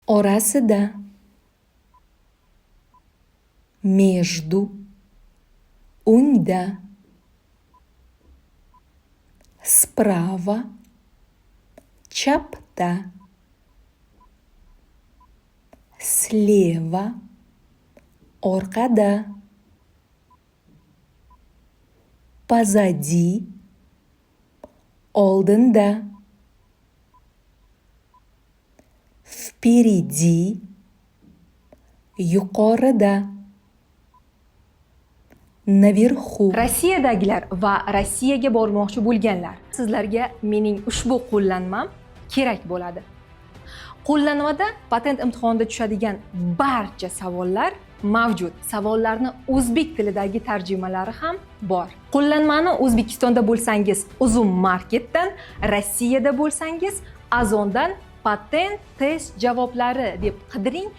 orasida, между, unda, sправа, chapda, слева, orqada, позади, oldinda, впереди, yuqorida, наверху. Rossiyadagilar va Rossiyaga bormoqchi bo'lganlar, sizlarga mening ushbu qo'llanmam kerak bo'ladi. Qo'llanmada patent imtihonida tushadigan barcha savollar mavjud. Savollarni o'zbek tilidagi tarjimalari ham bor. Qo'llanmani O'zbekistonda bo'lsangiz, Uzum Marketdan, Rossiyada bo'lsangiz, Azondan patent test javoblari deb qidiring.